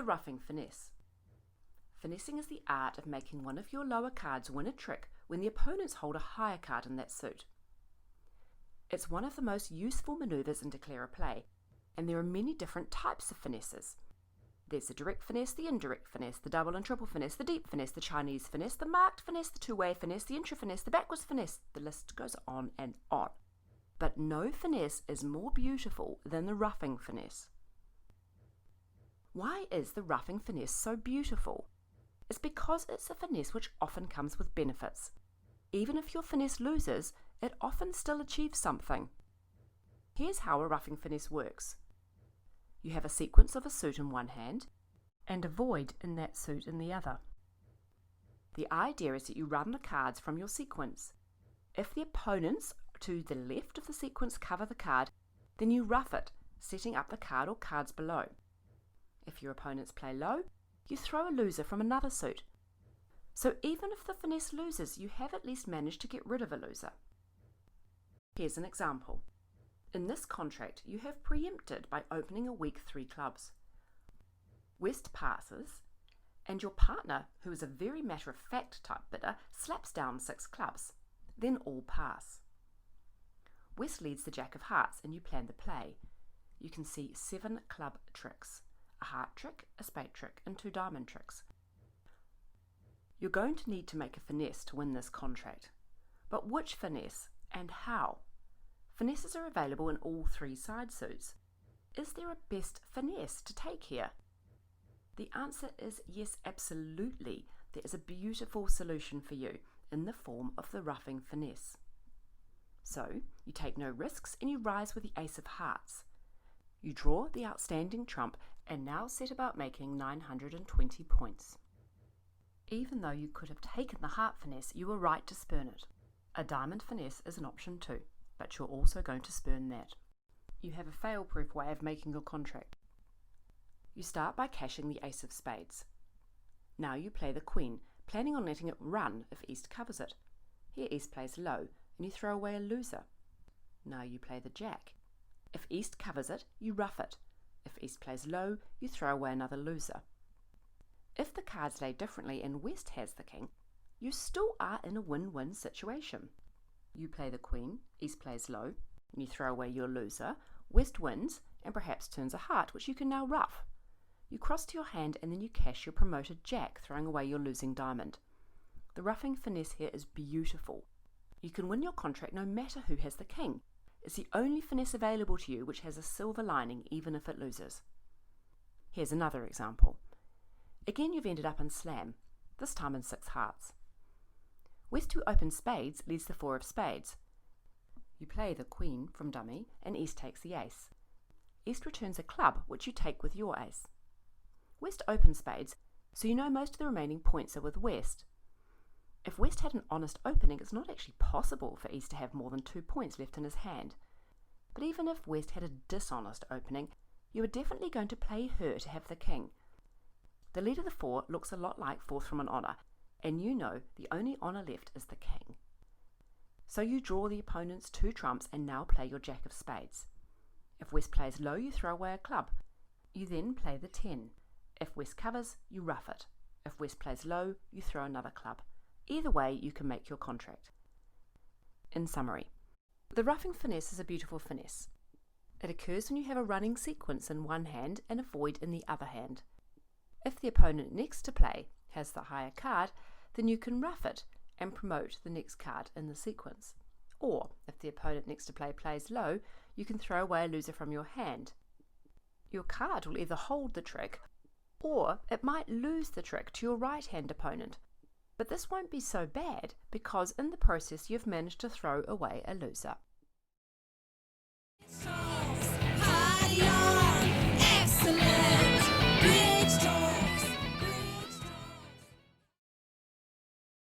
Ruffing Finesse. Finessing is the art of making one of your lower cards win a trick when the opponents hold a higher card in that suit. It's one of the most useful manoeuvres in declarer play, and there are many different types of finesses. There's the direct finesse, the indirect finesse, the double and triple finesse, the deep finesse, the Chinese finesse, the marked finesse, the two-way finesse, the intra finesse, the backwards finesse. The list goes on and on. But no finesse is more beautiful than the Ruffing Finesse. Why is the Ruffing Finesse so beautiful? It's because it's a finesse which often comes with benefits. Even if your finesse loses, it often still achieves something. Here's how a Ruffing Finesse works. You have a sequence of a suit in one hand and a void in that suit in the other. The idea is that you run the cards from your sequence. If the opponents to the left of the sequence cover the card, then you ruff it, setting up the card or cards below. If your opponents play low, you throw a loser from another suit. So even if the finesse loses, you have at least managed to get rid of a loser. Here's an example. In this contract, you have preempted by opening a weak 3 clubs. West passes, and your partner, who is a very matter-of-fact type bidder, slaps down 6 clubs. Then all pass. West leads the Jack of Hearts, and you plan the play. You can see 7 club tricks, a heart trick, a spade trick, and 2 diamond tricks. You're going to need to make a finesse to win this contract. But which finesse, and how? Finesses are available in all 3 side suits. Is there a best finesse to take here? The answer is yes, absolutely. There is a beautiful solution for you in the form of the Ruffing Finesse. So, you take no risks and you rise with the Ace of Hearts. You draw the outstanding trump and now set about making 920 points. Even though you could have taken the Heart Finesse, you were right to spurn it. A Diamond Finesse is an option too, but you're also going to spurn that. You have a fail-proof way of making your contract. You start by cashing the Ace of Spades. Now you play the Queen, planning on letting it run if East covers it. Here East plays low, and you throw away a loser. Now you play the Jack. If East covers it, you ruff it. If East plays low, you throw away another loser. If the cards lay differently and West has the King, you still are in a win-win situation. You play the Queen, East plays low, and you throw away your loser. West wins, and perhaps turns a heart, which you can now ruff. You cross to your hand and then you cash your promoted Jack, throwing away your losing diamond. The Ruffing Finesse here is beautiful. You can win your contract no matter who has the King. It's the only finesse available to you which has a silver lining even if it loses. Here's another example. Again you've ended up in slam, this time in 6 hearts. West, who opens spades, leads the 4 of spades. You play the Queen from dummy and East takes the Ace. East returns a club which you take with your Ace. West opens spades, so you know most of the remaining points are with West. If West had an honest opening, it's not actually possible for East to have more than 2 points left in his hand. But even if West had a dishonest opening, you are definitely going to play her to have the King. The lead of the 4 looks a lot like 4th from an honour, and you know the only honour left is the King. So you draw the opponent's 2 trumps and now play your Jack of Spades. If West plays low, you throw away a club. You then play the 10. If West covers, you ruff it. If West plays low, you throw another club. Either way, you can make your contract. In summary, the Ruffing Finesse is a beautiful finesse. It occurs when you have a running sequence in one hand and a void in the other hand. If the opponent next to play has the higher card, then you can ruff it and promote the next card in the sequence. Or, if the opponent next to play plays low, you can throw away a loser from your hand. Your card will either hold the trick, or it might lose the trick to your right-hand opponent. But this won't be so bad, because in the process you've managed to throw away a loser.